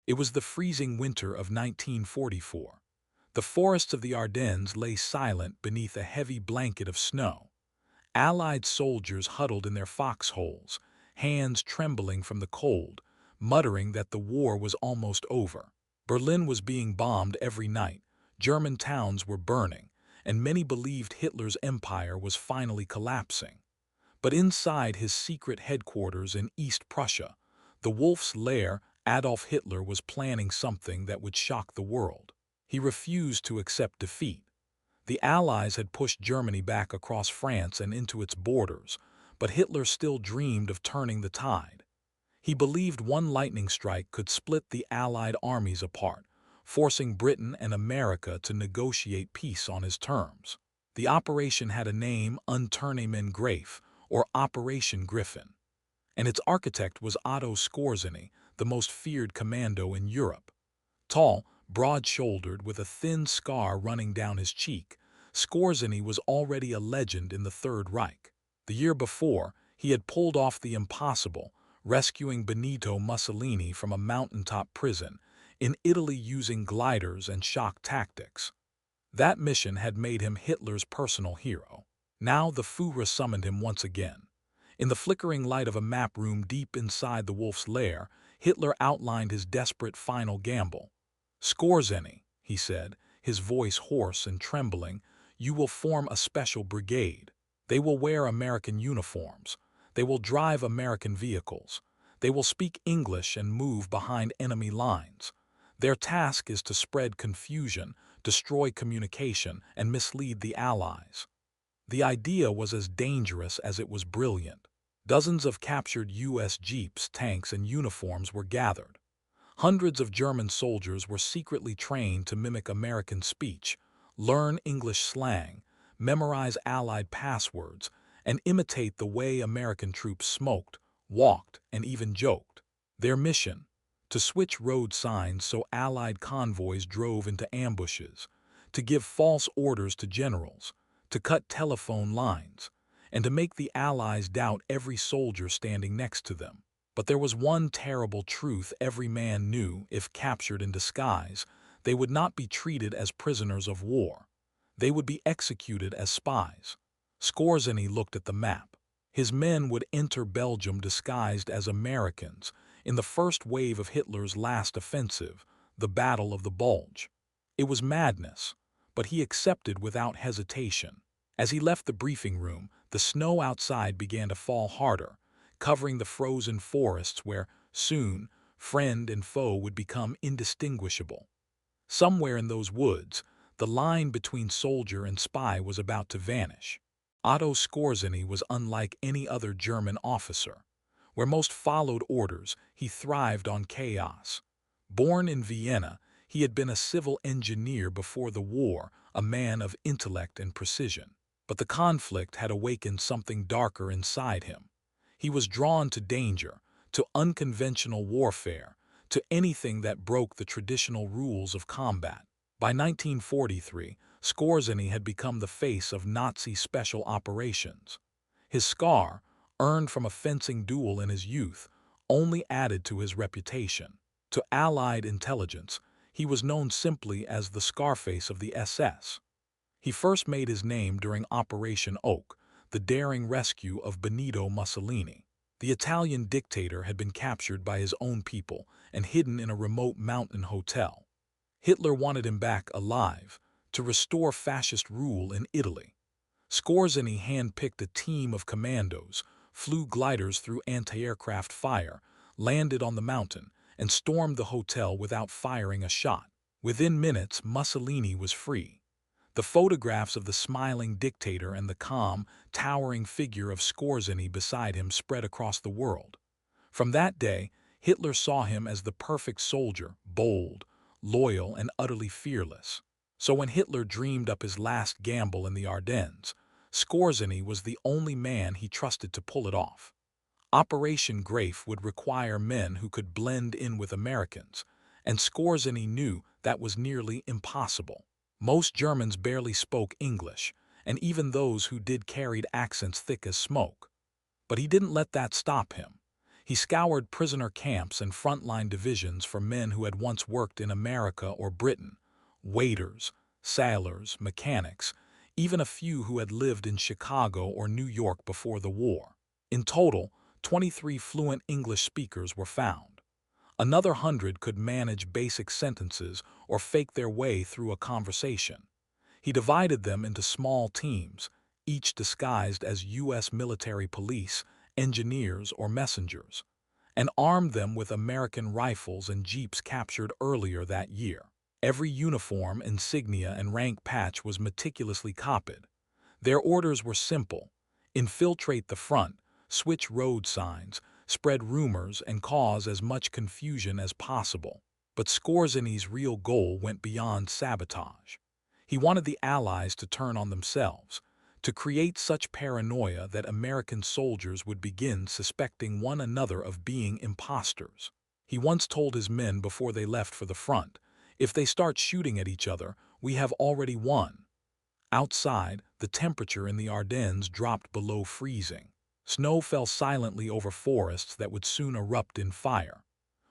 It was the freezing winter of 1944. The forests of the Ardennes lay silent beneath a heavy blanket of snow. Allied soldiers huddled in their foxholes, hands trembling from the cold, muttering that the war was almost over. Berlin was being bombed every night, German towns were burning, and many believed Hitler's empire was finally collapsing. But inside his secret headquarters in East Prussia, the Wolf's Lair, Adolf Hitler was planning something that would shock the world. He refused to accept defeat. The Allies had pushed Germany back across France and into its borders, but Hitler still dreamed of turning the tide. He believed one lightning strike could split the Allied armies apart, forcing Britain and America to negotiate peace on his terms. The operation had a name, Untold Greif, or Operation Griffin, and its architect was Otto Skorzeny, the most feared commando in Europe. Tall, broad-shouldered, with a thin scar running down his cheek, Skorzeny was already a legend in the Third Reich. The year before, he had pulled off the impossible, rescuing Benito Mussolini from a mountaintop prison in Italy using gliders and shock tactics. That mission had made him Hitler's personal hero. Now the Führer summoned him once again. In the flickering light of a map room deep inside the Wolf's Lair, Hitler outlined his desperate final gamble. "Skorzeny," he said, his voice hoarse and trembling, "you will form a special brigade. They will wear American uniforms. They will drive American vehicles. They will speak English and move behind enemy lines. Their task is to spread confusion, destroy communication, and mislead the Allies." The idea was as dangerous as it was brilliant. Dozens of captured U.S. jeeps, tanks, and uniforms were gathered. Hundreds of German soldiers were secretly trained to mimic American speech, learn English slang, memorize Allied passwords, and imitate the way American troops smoked, walked, and even joked. Their mission: to switch road signs so Allied convoys drove into ambushes, to give false orders to generals, to cut telephone lines, and to make the Allies doubt every soldier standing next to them. But there was one terrible truth every man knew: if captured in disguise, they would not be treated as prisoners of war. They would be executed as spies. Skorzeny looked at the map. His men would enter Belgium disguised as Americans in the first wave of Hitler's last offensive, the Battle of the Bulge. It was madness, but he accepted without hesitation. As he left the briefing room, the snow outside began to fall harder, covering the frozen forests where, soon, friend and foe would become indistinguishable. Somewhere in those woods, the line between soldier and spy was about to vanish. Otto Skorzeny was unlike any other German officer. Where most followed orders, he thrived on chaos. Born in Vienna, he had been a civil engineer before the war, a man of intellect and precision. But the conflict had awakened something darker inside him. He was drawn to danger, to unconventional warfare, to anything that broke the traditional rules of combat. By 1943, Skorzeny had become the face of Nazi special operations. His scar, earned from a fencing duel in his youth, only added to his reputation. To Allied intelligence, he was known simply as the Scarface of the SS. He first made his name during Operation Oak, the daring rescue of Benito Mussolini. The Italian dictator had been captured by his own people and hidden in a remote mountain hotel. Hitler wanted him back alive, to restore fascist rule in Italy. Skorzeny handpicked a team of commandos, flew gliders through anti-aircraft fire, landed on the mountain, and stormed the hotel without firing a shot. Within minutes, Mussolini was free. The photographs of the smiling dictator and the calm, towering figure of Skorzeny beside him spread across the world. From that day, Hitler saw him as the perfect soldier, bold, loyal, and utterly fearless. So when Hitler dreamed up his last gamble in the Ardennes, Skorzeny was the only man he trusted to pull it off. Operation Greif would require men who could blend in with Americans, and Skorzeny knew that was nearly impossible. Most Germans barely spoke English, and even those who did carried accents thick as smoke. But he didn't let that stop him. He scoured prisoner camps and frontline divisions for men who had once worked in America or Britain, waiters, sailors, mechanics, even a few who had lived in Chicago or New York before the war. In total, 23 fluent English speakers were found. Another 100 could manage basic sentences or fake their way through a conversation. He divided them into small teams, each disguised as U.S. military police, engineers, or messengers, and armed them with American rifles and jeeps captured earlier that year. Every uniform, insignia, and rank patch was meticulously copied. Their orders were simple: infiltrate the front, switch road signs, spread rumors, and cause as much confusion as possible. But Skorzeny's real goal went beyond sabotage. He wanted the Allies to turn on themselves, to create such paranoia that American soldiers would begin suspecting one another of being imposters. He once told his men before they left for the front, "If they start shooting at each other, we have already won." Outside, the temperature in the Ardennes dropped below freezing. Snow fell silently over forests that would soon erupt in fire.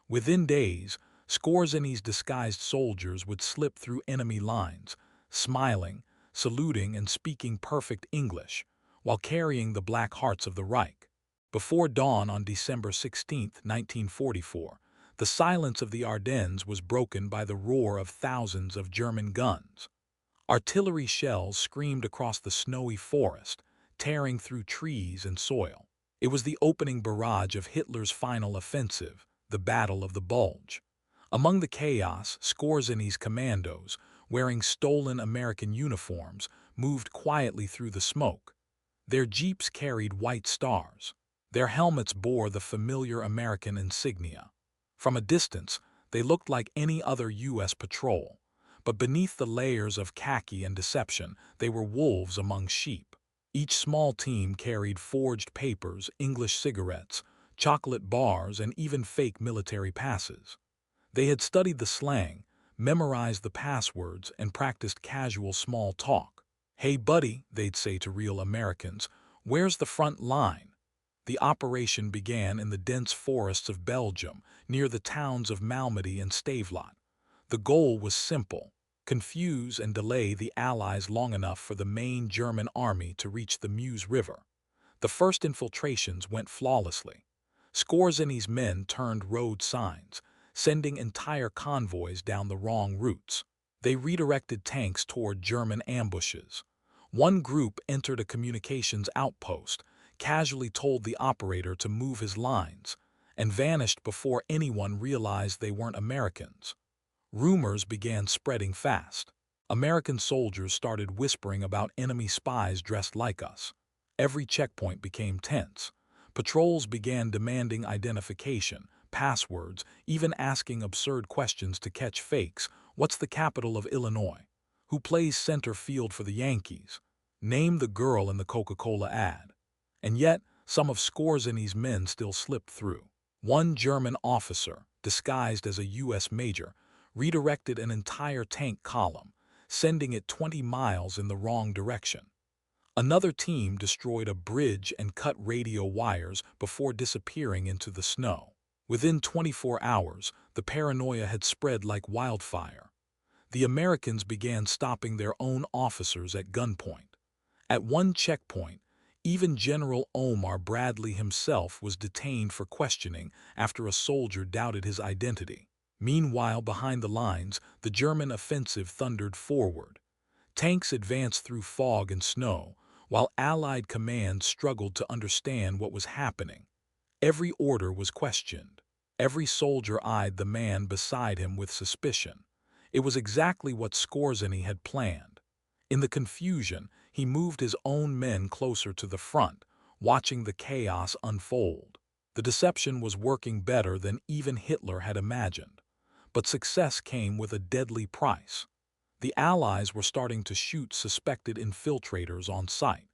Within days, Skorzeny's disguised soldiers would slip through enemy lines, smiling, saluting, and speaking perfect English, while carrying the black hearts of the Reich. Before dawn on December 16, 1944, the silence of the Ardennes was broken by the roar of thousands of German guns. Artillery shells screamed across the snowy forest, tearing through trees and soil. It was the opening barrage of Hitler's final offensive, the Battle of the Bulge. Among the chaos, Skorzeny's commandos, wearing stolen American uniforms, moved quietly through the smoke. Their jeeps carried white stars. Their helmets bore the familiar American insignia. From a distance, they looked like any other U.S. patrol, but beneath the layers of khaki and deception, they were wolves among sheep. Each small team carried forged papers, English cigarettes, chocolate bars, and even fake military passes. They had studied the slang, memorized the passwords, and practiced casual small talk. "Hey buddy," they'd say to real Americans, "where's the front line?" The operation began in the dense forests of Belgium, near the towns of Malmedy and Stavelot. The goal was simple: confuse and delay the Allies long enough for the main German army to reach the Meuse River. The first infiltrations went flawlessly. Skorzeny's men turned road signs, sending entire convoys down the wrong routes. They redirected tanks toward German ambushes. One group entered a communications outpost, casually told the operator to move his lines, and vanished before anyone realized they weren't Americans. Rumors began spreading fast. American soldiers started whispering about enemy spies dressed like us. Every checkpoint became tense. Patrols began demanding identification, passwords, even asking absurd questions to catch fakes. What's the capital of Illinois? Who plays center field for the Yankees? Name the girl in the Coca-Cola ad. And yet, some of Skorzeny's men still slipped through. One German officer, disguised as a U.S. major, redirected an entire tank column, sending it 20 miles in the wrong direction. Another team destroyed a bridge and cut radio wires before disappearing into the snow. Within 24 hours, the paranoia had spread like wildfire. The Americans began stopping their own officers at gunpoint. At one checkpoint, even General Omar Bradley himself was detained for questioning after a soldier doubted his identity. Meanwhile, behind the lines, the German offensive thundered forward. Tanks advanced through fog and snow, while Allied commands struggled to understand what was happening. Every order was questioned. Every soldier eyed the man beside him with suspicion. It was exactly what Skorzeny had planned. In the confusion, he moved his own men closer to the front, watching the chaos unfold. The deception was working better than even Hitler had imagined. But success came with a deadly price. The Allies were starting to shoot suspected infiltrators on sight.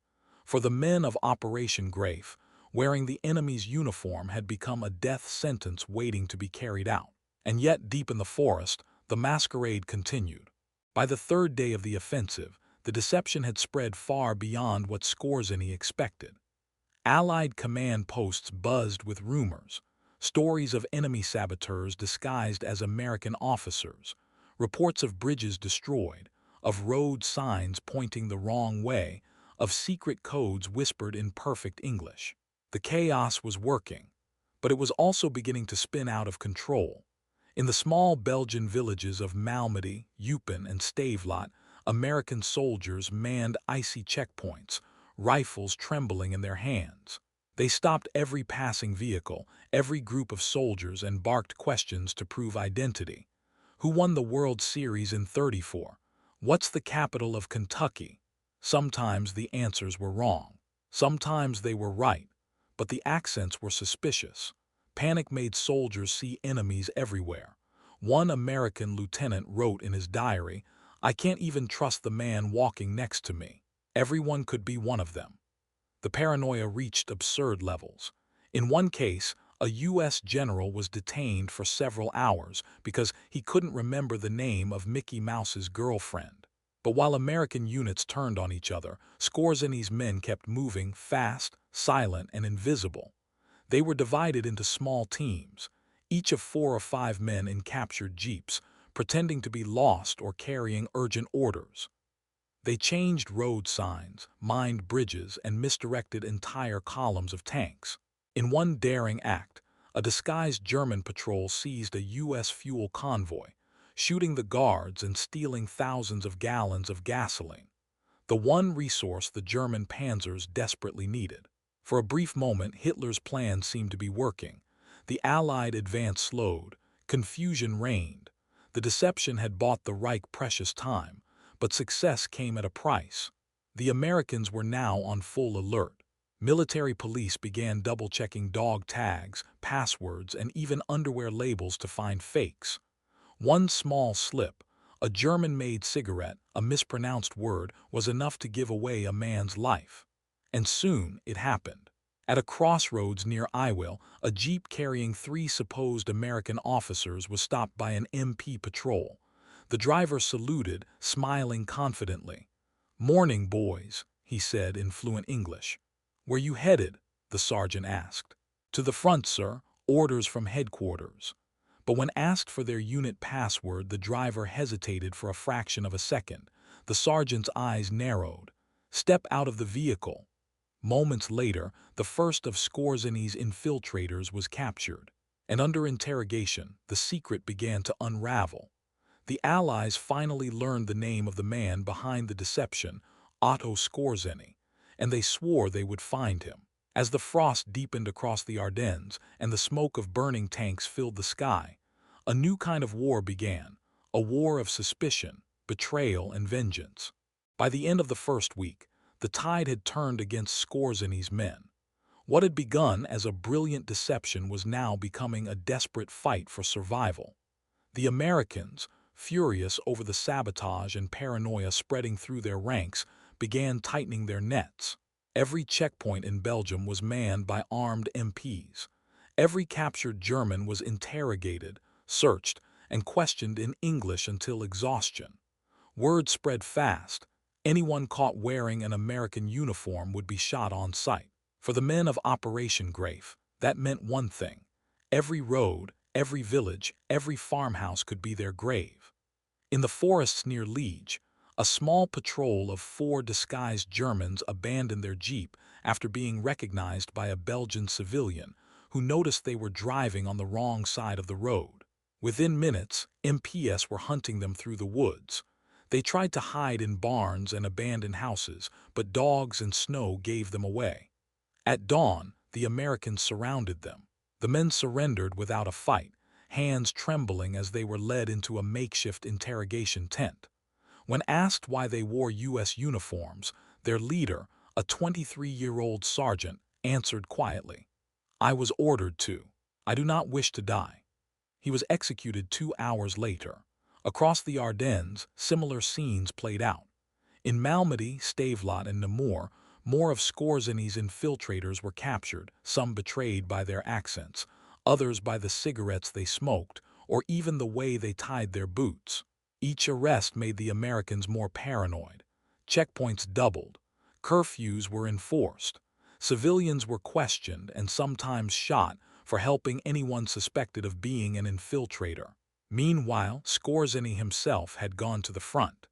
For the men of Operation Greif, wearing the enemy's uniform had become a death sentence waiting to be carried out. And yet, deep in the forest, the masquerade continued. By the third day of the offensive, the deception had spread far beyond what Skorzeny expected. Allied command posts buzzed with rumors. Stories of enemy saboteurs disguised as American officers, reports of bridges destroyed, of road signs pointing the wrong way, of secret codes whispered in perfect English. The chaos was working, but it was also beginning to spin out of control. In the small Belgian villages of Malmedy, Eupen, and Stavelot, American soldiers manned icy checkpoints, rifles trembling in their hands. They stopped every passing vehicle, every group of soldiers, and barked questions to prove identity. Who won the World Series in '34? What's the capital of Kentucky? Sometimes the answers were wrong. Sometimes they were right, but the accents were suspicious. Panic made soldiers see enemies everywhere. One American lieutenant wrote in his diary, "I can't even trust the man walking next to me. Everyone could be one of them." The paranoia reached absurd levels. In one case, a U.S. general was detained for several hours because he couldn't remember the name of Mickey Mouse's girlfriend. But while American units turned on each other, Skorzeny's men kept moving, fast, silent, and invisible. They were divided into small teams, each of 4 or 5 men in captured jeeps, pretending to be lost or carrying urgent orders. They changed road signs, mined bridges, and misdirected entire columns of tanks. In one daring act, a disguised German patrol seized a U.S. fuel convoy, shooting the guards and stealing thousands of gallons of gasoline, the one resource the German panzers desperately needed. For a brief moment, Hitler's plan seemed to be working. The Allied advance slowed, confusion reigned. The deception had bought the Reich precious time, but success came at a price. The Americans were now on full alert. Military police began double-checking dog tags, passwords, and even underwear labels to find fakes. One small slip, a German-made cigarette, a mispronounced word, was enough to give away a man's life. And soon it happened. At a crossroads near Iwil, a jeep carrying 3 supposed American officers was stopped by an MP patrol. The driver saluted, smiling confidently. "Morning, boys," he said in fluent English. "Where you headed?" the sergeant asked. "To the front, sir. Orders from headquarters." But when asked for their unit password, the driver hesitated for a fraction of a second. The sergeant's eyes narrowed. "Step out of the vehicle." Moments later, the first of Skorzeny's infiltrators was captured. And under interrogation, the secret began to unravel. The Allies finally learned the name of the man behind the deception, Otto Skorzeny, and they swore they would find him. As the frost deepened across the Ardennes and the smoke of burning tanks filled the sky, a new kind of war began, a war of suspicion, betrayal, and vengeance. By the end of the first week, the tide had turned against Skorzeny's men. What had begun as a brilliant deception was now becoming a desperate fight for survival. The Americans, furious over the sabotage and paranoia spreading through their ranks, began tightening their nets. Every checkpoint in Belgium was manned by armed MPs. Every captured German was interrogated, searched, and questioned in English until exhaustion. Word spread fast. Anyone caught wearing an American uniform would be shot on sight. For the men of Operation Greif, that meant one thing. Every road, every village, every farmhouse could be their grave. In the forests near Liege, a small patrol of 4 disguised Germans abandoned their jeep after being recognized by a Belgian civilian who noticed they were driving on the wrong side of the road. Within minutes, MPs were hunting them through the woods. They tried to hide in barns and abandoned houses, but dogs and snow gave them away. At dawn, the Americans surrounded them. The men surrendered without a fight, hands trembling as they were led into a makeshift interrogation tent. When asked why they wore U.S. uniforms, their leader, a 23-year-old sergeant, answered quietly, "I was ordered to. I do not wish to die." He was executed 2 hours later. Across the Ardennes, similar scenes played out. In Malmedy, Stavelot, and Namur, more of Skorzeny's infiltrators were captured, some betrayed by their accents, others by the cigarettes they smoked, or even the way they tied their boots. Each arrest made the Americans more paranoid. Checkpoints doubled. Curfews were enforced. Civilians were questioned and sometimes shot, for helping anyone suspected of being an infiltrator. Meanwhile, Skorzeny himself had gone to the front.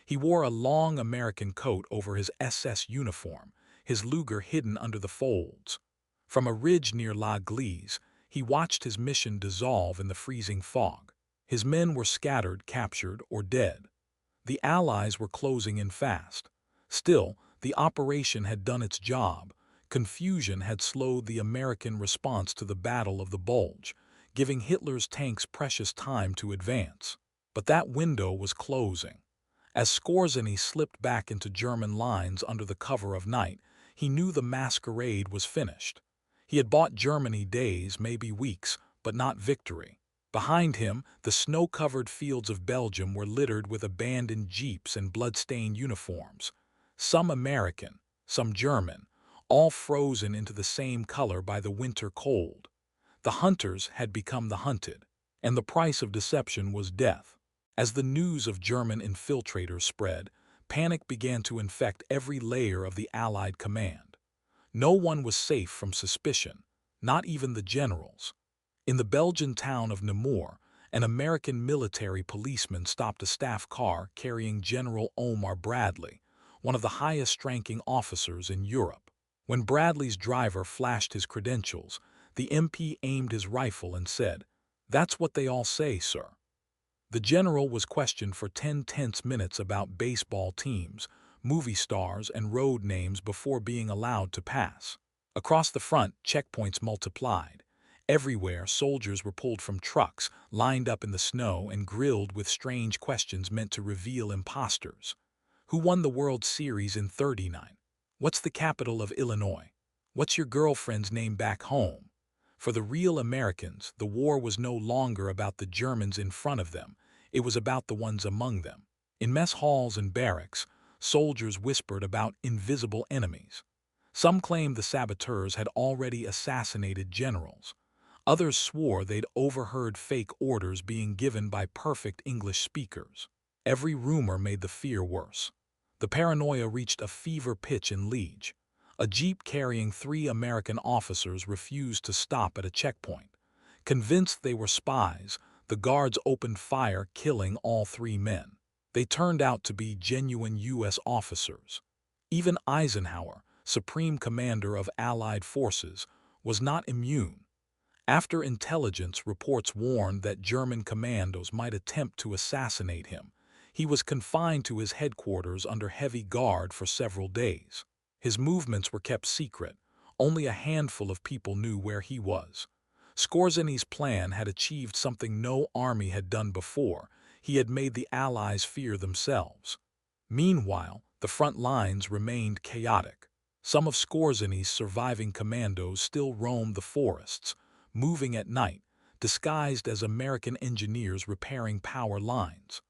He wore a long American coat over his SS uniform, his Luger hidden under the folds. From a ridge near La Glise, he watched his mission dissolve in the freezing fog. His men were scattered, captured, or dead. The Allies were closing in fast. Still, the operation had done its job. Confusion had slowed the American response to the Battle of the Bulge, giving Hitler's tanks precious time to advance. But that window was closing. As Skorzeny slipped back into German lines under the cover of night, he knew the masquerade was finished. He had bought Germany days, maybe weeks, but not victory. Behind him, the snow-covered fields of Belgium were littered with abandoned jeeps and blood-stained uniforms. Some American, some German, all frozen into the same color by the winter cold. The hunters had become the hunted, and the price of deception was death. As the news of German infiltrators spread, panic began to infect every layer of the Allied command. No one was safe from suspicion, not even the generals. In the Belgian town of Namur, an American military policeman stopped a staff car carrying General Omar Bradley, one of the highest-ranking officers in Europe. When Bradley's driver flashed his credentials, the MP aimed his rifle and said, "That's what they all say, sir." The general was questioned for 10 tense minutes about baseball teams, movie stars, and road names before being allowed to pass. Across the front, checkpoints multiplied. Everywhere, soldiers were pulled from trucks, lined up in the snow, and grilled with strange questions meant to reveal imposters. Who won the World Series in '39? What's the capital of Illinois? What's your girlfriend's name back home? For the real Americans, the war was no longer about the Germans in front of them. It was about the ones among them. In mess halls and barracks, soldiers whispered about invisible enemies. Some claimed the saboteurs had already assassinated generals. Others swore they'd overheard fake orders being given by perfect English speakers. Every rumor made the fear worse. The paranoia reached a fever pitch in Liege. A jeep carrying 3 American officers refused to stop at a checkpoint. Convinced they were spies, the guards opened fire, killing all 3 men. They turned out to be genuine U.S. officers. Even Eisenhower, Supreme Commander of Allied forces, was not immune. After intelligence reports warned that German commandos might attempt to assassinate him, he was confined to his headquarters under heavy guard for several days. His movements were kept secret. Only a handful of people knew where he was. Skorzeny's plan had achieved something no army had done before. He had made the Allies fear themselves. Meanwhile, the front lines remained chaotic. Some of Skorzeny's surviving commandos still roamed the forests, moving at night, disguised as American engineers repairing power lines.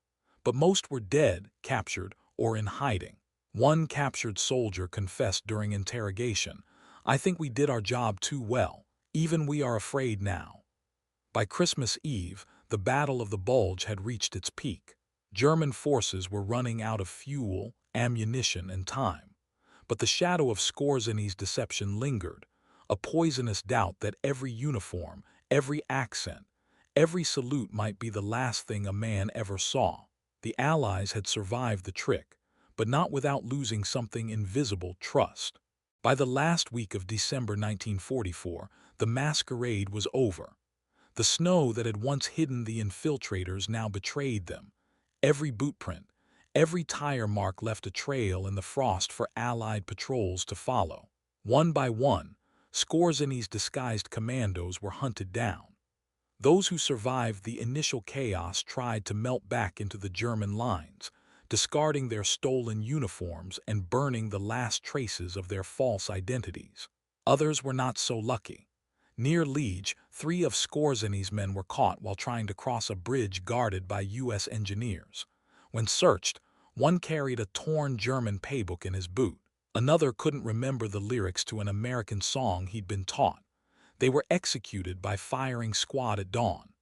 But most were dead, captured, or in hiding. One captured soldier confessed during interrogation, "I think we did our job too well. Even we are afraid now." By Christmas Eve, the Battle of the Bulge had reached its peak. German forces were running out of fuel, ammunition, and time. But the shadow of Skorzeny's deception lingered, a poisonous doubt that every uniform, every accent, every salute might be the last thing a man ever saw. The Allies had survived the trick, but not without losing something invisible: trust. By the last week of December 1944, the masquerade was over. The snow that had once hidden the infiltrators now betrayed them. Every boot print, every tire mark left a trail in the frost for Allied patrols to follow. One by one, Skorzeny's disguised commandos were hunted down. Those who survived the initial chaos tried to melt back into the German lines, discarding their stolen uniforms and burning the last traces of their false identities. Others were not so lucky. Near Liege, 3 of Skorzeny's men were caught while trying to cross a bridge guarded by U.S. engineers. When searched, one carried a torn German paybook in his boot. Another couldn't remember the lyrics to an American song he'd been taught. They were executed by firing squad at dawn.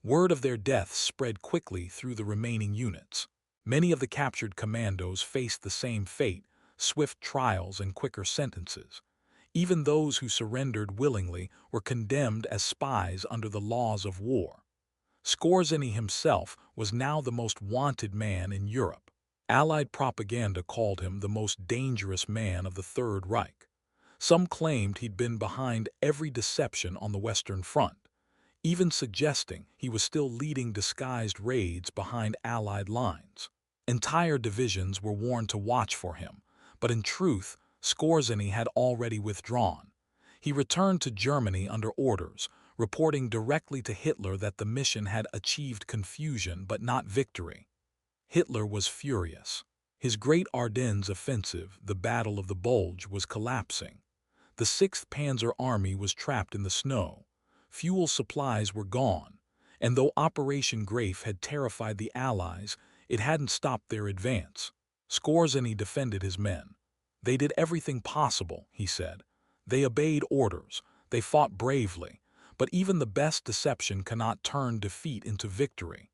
Word of their deaths spread quickly through the remaining units. Many of the captured commandos faced the same fate: swift trials and quicker sentences. Even those who surrendered willingly were condemned as spies under the laws of war. Skorzeny himself was now the most wanted man in Europe. Allied propaganda called him the most dangerous man of the Third Reich. Some claimed he'd been behind every deception on the Western Front, even suggesting he was still leading disguised raids behind Allied lines. Entire divisions were warned to watch for him, but in truth, Skorzeny had already withdrawn. He returned to Germany under orders, reporting directly to Hitler that the mission had achieved confusion but not victory. Hitler was furious. His great Ardennes offensive, the Battle of the Bulge, was collapsing. The 6th Panzer Army was trapped in the snow. Fuel supplies were gone, and though Operation Greif had terrified the Allies, it hadn't stopped their advance. Skorzeny defended his men. They did everything possible, he said. They obeyed orders. They fought bravely. But even the best deception cannot turn defeat into victory.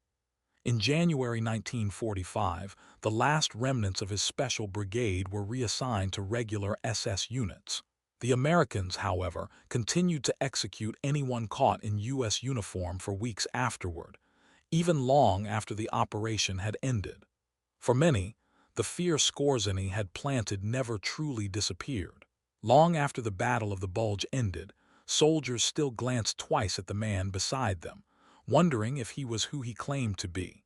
In January 1945, the last remnants of his special brigade were reassigned to regular SS units. The Americans, however, continued to execute anyone caught in U.S. uniform for weeks afterward, even long after the operation had ended. For many, the fear Skorzeny had planted never truly disappeared. Long after the Battle of the Bulge ended, soldiers still glanced twice at the man beside them, wondering if he was who he claimed to be.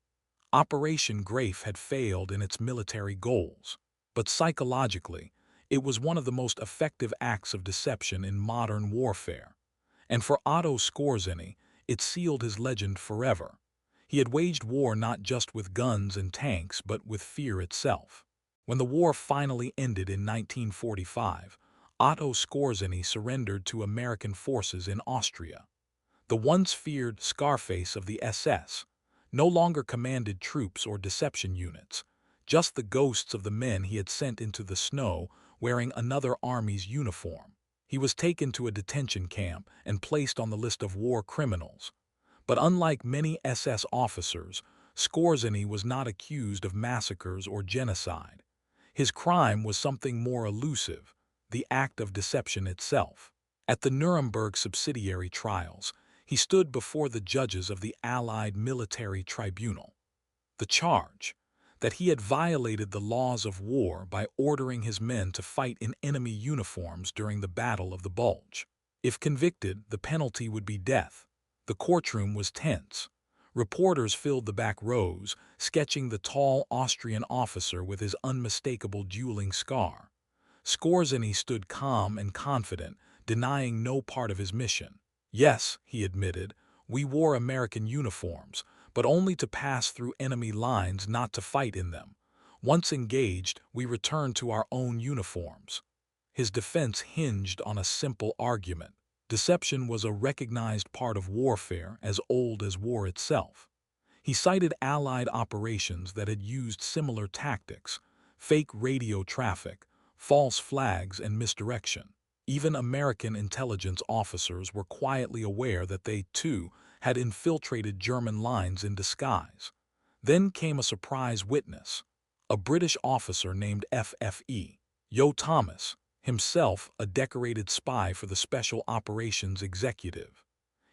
Operation Greif had failed in its military goals, but psychologically, it was one of the most effective acts of deception in modern warfare. And for Otto Skorzeny, it sealed his legend forever. He had waged war not just with guns and tanks, but with fear itself. When the war finally ended in 1945, Otto Skorzeny surrendered to American forces in Austria. The once feared Scarface of the SS no longer commanded troops or deception units, just the ghosts of the men he had sent into the snow wearing another army's uniform. He was taken to a detention camp and placed on the list of war criminals. But unlike many SS officers, Skorzeny was not accused of massacres or genocide. His crime was something more elusive, the act of deception itself. At the Nuremberg subsidiary trials, he stood before the judges of the Allied military tribunal. The charge, that he had violated the laws of war by ordering his men to fight in enemy uniforms during the Battle of the Bulge. If convicted, the penalty would be death. The courtroom was tense. Reporters filled the back rows, sketching the tall Austrian officer with his unmistakable dueling scar. Skorzeny stood calm and confident, denying no part of his mission. Yes, he admitted, we wore American uniforms, but only to pass through enemy lines, not to fight in them. Once engaged, we returned to our own uniforms. His defense hinged on a simple argument. Deception was a recognized part of warfare as old as war itself. He cited Allied operations that had used similar tactics: fake radio traffic, false flags, and misdirection. Even American intelligence officers were quietly aware that they, too, had infiltrated German lines in disguise. Then came a surprise witness, a British officer named FFE. Yo Thomas, himself a decorated spy for the Special Operations Executive.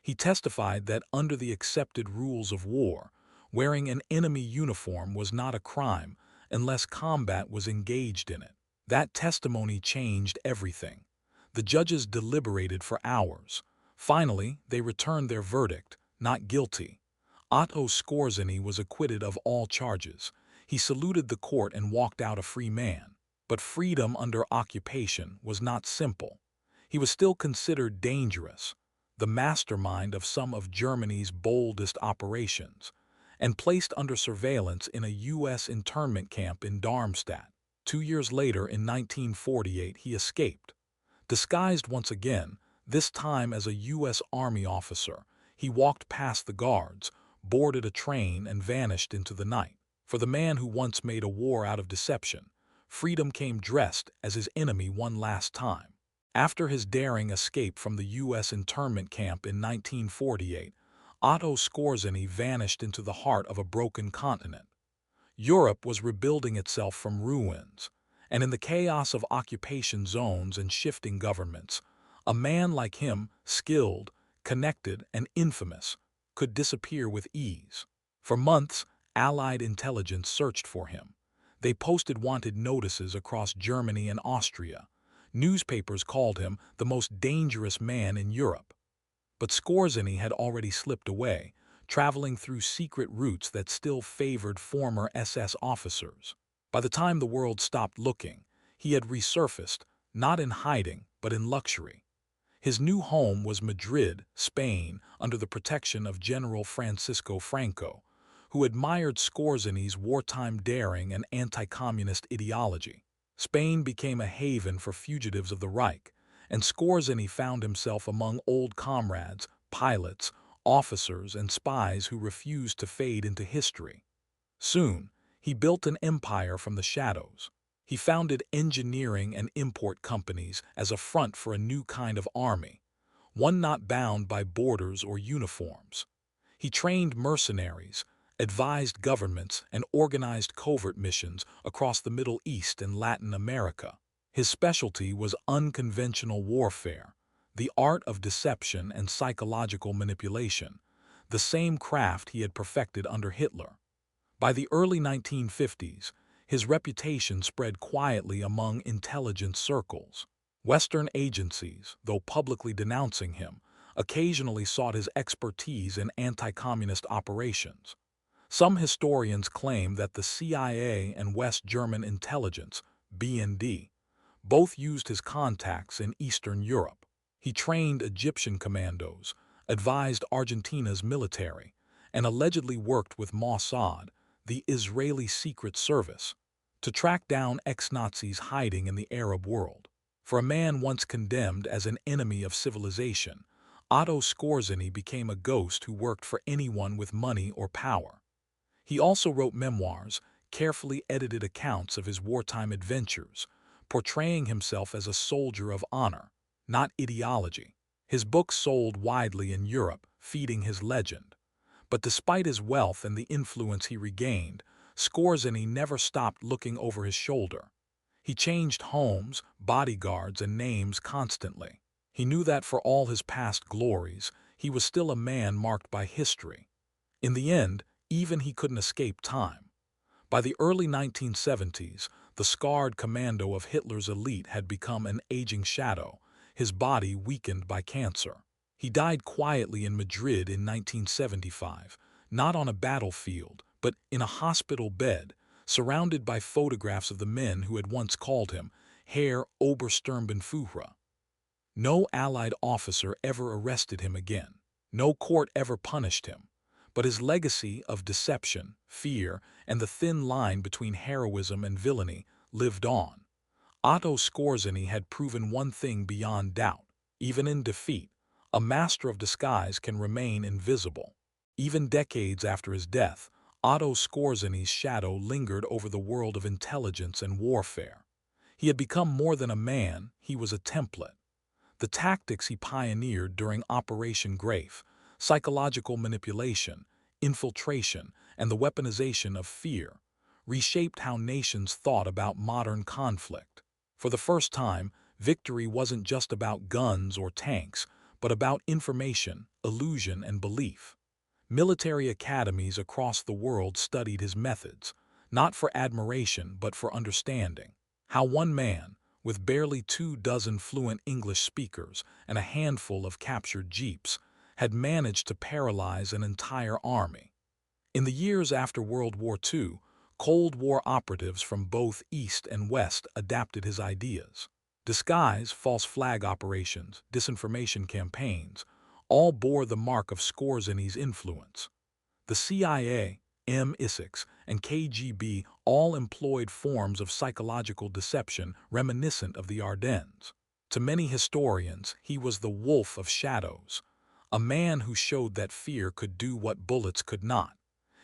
He testified that under the accepted rules of war, wearing an enemy uniform was not a crime unless combat was engaged in it. That testimony changed everything. The judges deliberated for hours. Finally, they returned their verdict, not guilty. Otto Skorzeny was acquitted of all charges. He saluted the court and walked out a free man. But freedom under occupation was not simple. He was still considered dangerous, the mastermind of some of Germany's boldest operations, and placed under surveillance in a U.S. internment camp in Darmstadt. 2 years later, in 1948, he escaped. Disguised once again, this time as a U.S. Army officer, he walked past the guards, boarded a train, and vanished into the night. For the man who once made a war out of deception, freedom came dressed as his enemy one last time. After his daring escape from the U.S. internment camp in 1948, Otto Skorzeny vanished into the heart of a broken continent. Europe was rebuilding itself from ruins, And in the chaos of occupation zones and shifting governments, a man like him, skilled, connected, and infamous, could disappear with ease. For months, Allied intelligence searched for him. They posted wanted notices across Germany and Austria. Newspapers called him the most dangerous man in Europe. But Skorzeny had already slipped away, traveling through secret routes that still favored former SS officers. By the time the world stopped looking, he had resurfaced, not in hiding, but in luxury. His new home was Madrid, Spain, under the protection of General Francisco Franco, who admired Skorzeny's wartime daring and anti-communist ideology. Spain became a haven for fugitives of the Reich, and Skorzeny found himself among old comrades, pilots, officers, and spies who refused to fade into history. Soon, he built an empire from the shadows. He founded engineering and import companies as a front for a new kind of army, one not bound by borders or uniforms. He trained mercenaries, advised governments, and organized covert missions across the Middle East and Latin America. His specialty was unconventional warfare, the art of deception and psychological manipulation, the same craft he had perfected under Hitler. By the early 1950s, his reputation spread quietly among intelligence circles. Western agencies, though publicly denouncing him, occasionally sought his expertise in anti-communist operations. Some historians claim that the CIA and West German intelligence, BND, both used his contacts in Eastern Europe. He trained Egyptian commandos, advised Argentina's military, and allegedly worked with Mossad, the Israeli Secret Service, to track down ex-Nazis hiding in the Arab world. For a man once condemned as an enemy of civilization, Otto Skorzeny became a ghost who worked for anyone with money or power. He also wrote memoirs, carefully edited accounts of his wartime adventures, portraying himself as a soldier of honor, not ideology. His books sold widely in Europe, feeding his legend. But despite his wealth and the influence he regained, Skorzeny never stopped looking over his shoulder. He changed homes, bodyguards, and names constantly. He knew that for all his past glories, he was still a man marked by history. In the end, even he couldn't escape time. By the early 1970s, the scarred commando of Hitler's elite had become an aging shadow, his body weakened by cancer. He died quietly in Madrid in 1975, not on a battlefield, but in a hospital bed, surrounded by photographs of the men who had once called him Herr Obersturmbannführer. No Allied officer ever arrested him again. No court ever punished him. But his legacy of deception, fear, and the thin line between heroism and villainy lived on. Otto Skorzeny had proven one thing beyond doubt. Even in defeat, a master of disguise can remain invisible. Even decades after his death, Otto Skorzeny's shadow lingered over the world of intelligence and warfare. He had become more than a man, he was a template. The tactics he pioneered during Operation Greif, psychological manipulation, infiltration, and the weaponization of fear, reshaped how nations thought about modern conflict. For the first time, victory wasn't just about guns or tanks, but about information, illusion, and belief. Military academies across the world studied his methods, not for admiration but for understanding. How one man, with barely 24 fluent English speakers and a handful of captured jeeps, had managed to paralyze an entire army. In the years after World War II, Cold War operatives from both East and West adapted his ideas. Disguise, false flag operations, disinformation campaigns, all bore the mark of Skorzeny's influence. The CIA, MI6, and KGB all employed forms of psychological deception reminiscent of the Ardennes. To many historians, he was the wolf of shadows, a man who showed that fear could do what bullets could not.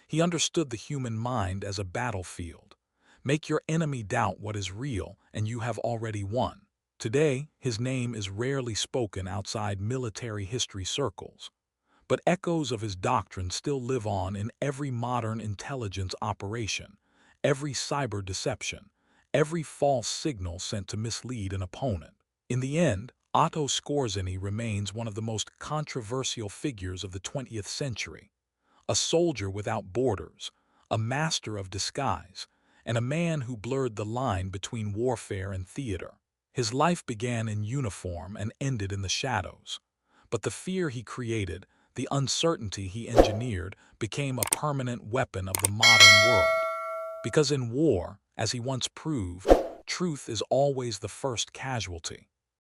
He understood the human mind as a battlefield. Make your enemy doubt what is real, and you have already won. Today, his name is rarely spoken outside military history circles. But echoes of his doctrine still live on in every modern intelligence operation, every cyber deception, every false signal sent to mislead an opponent. In the end, Otto Skorzeny remains one of the most controversial figures of the 20th century. A soldier without borders, a master of disguise, and a man who blurred the line between warfare and theater. His life began in uniform and ended in the shadows. But the fear he created, the uncertainty he engineered, became a permanent weapon of the modern world. Because in war, as he once proved, truth is always the first casualty.